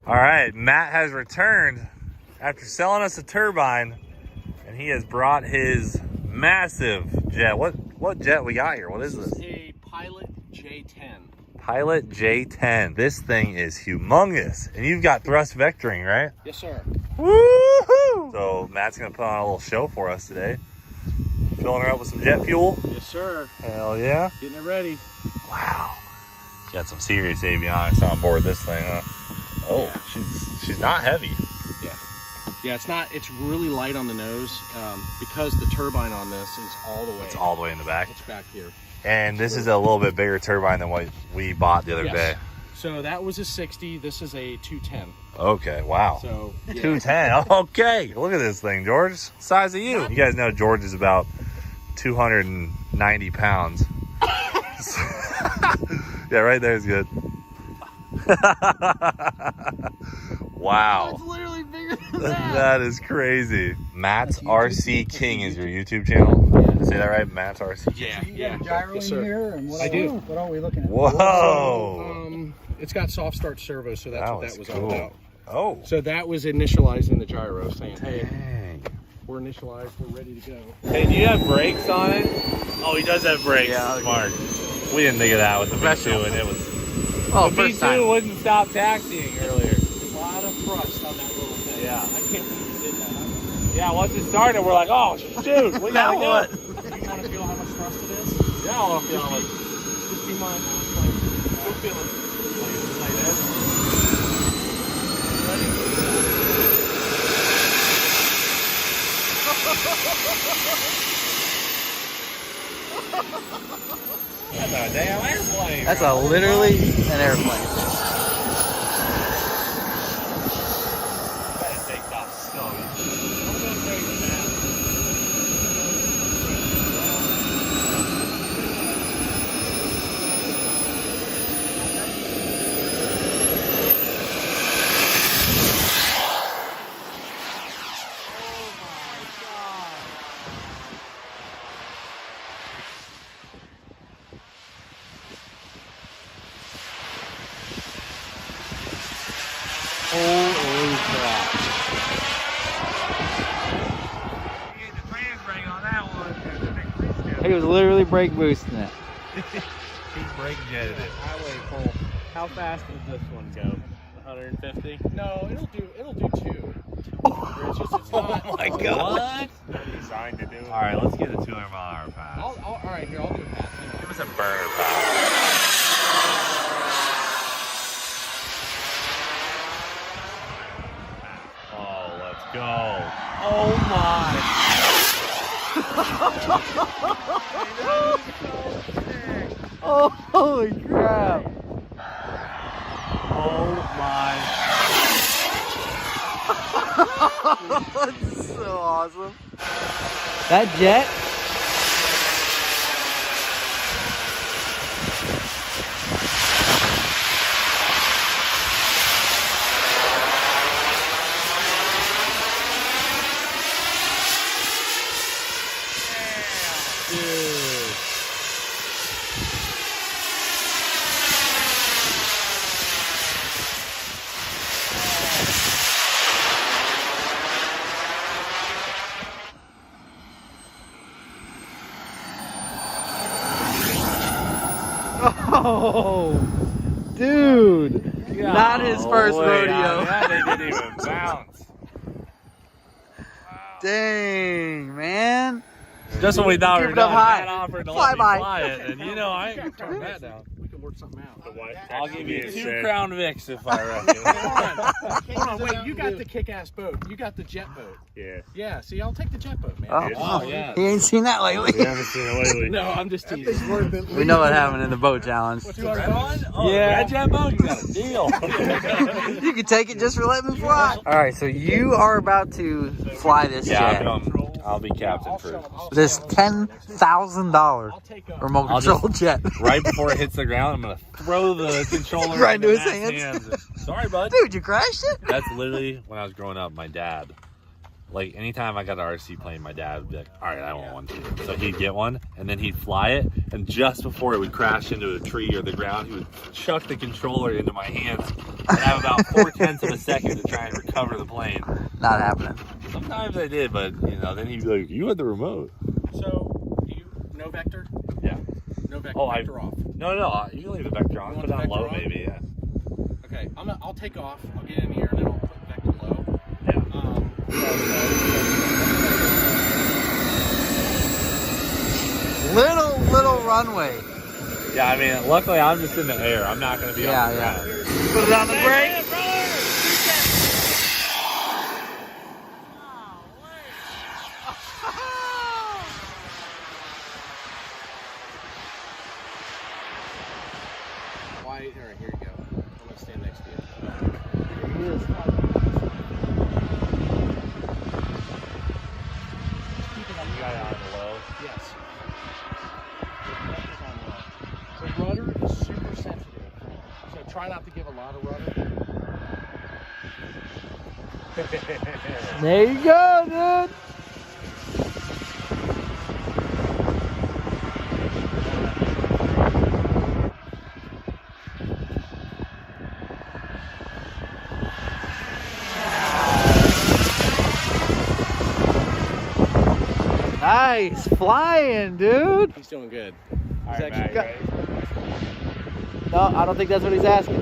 All right, Matt has returned after selling us a turbine, and he has brought his massive jet. What jet we got here? What is this? A Pilot J10. Pilot J10. This thing is humongous, and you've got thrust vectoring, right? Yes, sir. Woohoo! So Matt's gonna put on a little show for us today. Filling her up with some jet fuel. Yes, sir. Hell yeah! Getting it ready. Wow. Got some serious avionics on board this thing, huh? Oh, yeah. She's not heavy. Yeah, it's really light on the nose because the turbine on this is all the way. It's all the way in the back. It's back here. And this is a little bit bigger turbine than what we bought the other day. So that was a 60. This is a 210. Okay, wow. So yeah. 210. Okay, look at this thing, George. Size of you. You guys know George is about 290 pounds. Yeah, right there is good. Wow. It's literally bigger than that. That is crazy. Matt's RC King is your YouTube channel. Yeah. Say that right? Matt's RC King. Yeah. So you got a gyro in here, and what I do. What are we looking at? Whoa. It's got soft start servo, so that's what that was all about. Oh. So that was initializing the gyro, saying, hey, Dang. we're initialized, we're ready to go. Hey, do you have brakes on it? Oh, he does have brakes. Yeah, Smart. We didn't think of that with the V2, and it was. Oh, the first V2 time. wouldn't stop taxiing earlier. A lot of thrust on that little thing. Yeah. I can't believe you did that. Yeah, once it started, we're like, oh, shoot, we gotta go. You want to feel how much thrust it is? Yeah, I want to feel how much. Just be mindful. You'll feel it. Like this. That's a damn airplane. That's literally an airplane. That takes off so Holy crap. You get the trans brake on that one. He was literally brake boosting it. He brake jetted it. Highway pull. How fast does this one go? 150? No, it'll do 2. It's just, it's not. Oh my god. What? Designed to do it. All right, let's get a 200-mile-an-hour pass. All right, here, I'll do a pass. Give us a burner pass. Oh, let's go. Oh my. Oh, holy crap. Oh my. That's so awesome. That jet? Oh, dude. Not his first rodeo. That they didn't even bounce. Dang, man. Just when we thought we Keep were it up done, high. Matt offered to Fly let me by. fly it, and you know I ain't gonna turn that down. We can work something out. I'll give you 2 said- Crown Vics if I wreck it. Hold on, wait, you got the kick-ass boat. You got the jet boat. Yeah. Yeah, see, I'll take the jet boat, man. Oh, Oh, yeah. he ain't seen that lately. We haven't seen it lately. No, I'm just teasing. We know what happened in the boat challenge. What's $200? Oh, Yeah. Red Jet boat, you got a deal. You can take it just for letting me fly. All right, so you are about to fly this jet. I'll be captain for This $10,000 remote I'll control jet. right before it hits the ground. I'm gonna throw the controller Right into his Matt's hands. Sorry, bud. Dude, you crashed it? That's literally when I was growing up. My dad like anytime I got an RC plane, my dad would be like, all right, I want one too. So he'd get one and then he'd fly it. And just before it would crash into a tree or the ground, he would chuck the controller into my hands and have about 4/10 of a second to try and recover the plane. Not happening. Sometimes I did, but you know, then he'd be like, you had the remote. So, no vector? Yeah. No vector, Oh, vector off. No, you can leave the vector on. You Put want it on the vector low, on? maybe, yeah. Okay, I'll take off. I'll get in the air, and then I'll put vector low. Yeah. Little runway. Yeah, I mean, luckily I'm just in the air. I'm not going to be on the ground. Put it on the brake. All right, here you go. I'm going to stand next to you. You got it on low. Yes. The rudder is super sensitive, so try not to give a lot of rudder. There you go, dude. Nice flying, dude. He's doing good. All right, Matt, you ready? No, I don't think that's what he's asking.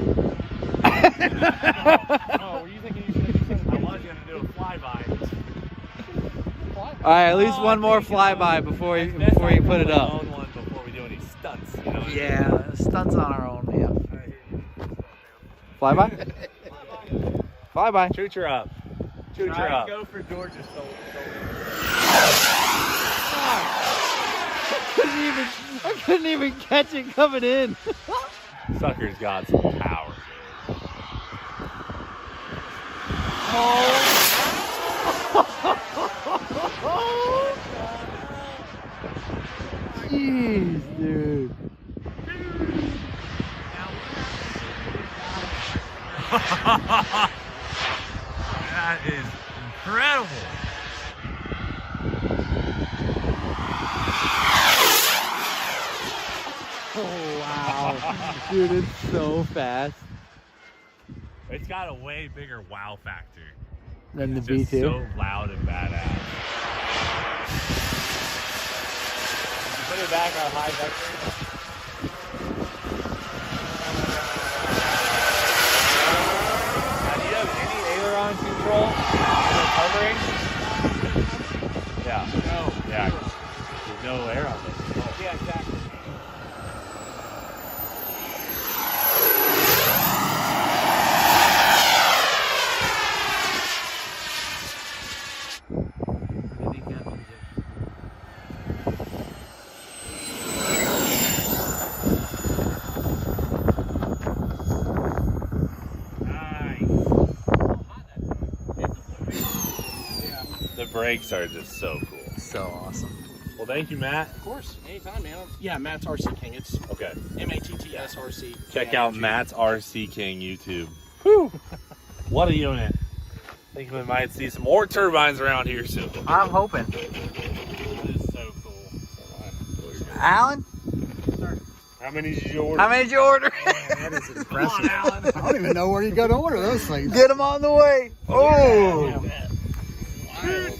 Oh, were you thinking you should do something? I was going to do a flyby. All right, at least one more flyby before you put it up. Own one before we do any stunts. You know what I mean? Yeah, stunts on our own. Yeah. Flyby. Flyby. Shoot her up. Shoot her up. Go for George's soul. I couldn't even catch it coming in. Sucker's got some power. Jeez, dude. That is incredible. Oh, wow. Dude, it's so fast. It's got a way bigger wow factor. Than the It's just B2. so loud and badass. Put it back on high vector. Now, do you have any aileron control when hovering? Yeah. No. Yeah. There's no air on this. Yeah, exactly. The brakes are just so cool. So awesome. Well, thank you, Matt. Of course, anytime, man. Yeah, Matt's RC King. It's Okay. MATTS RC. Check out Matt's RC King YouTube. Whew. What a unit. I think we might see some more turbines around here soon. I'm hoping. That is so cool. Alan, How many did you order? how many did you order? That is Come impressive. on, Alan. I don't even know where you go to order those things. Get them on the way. Oh. Dude,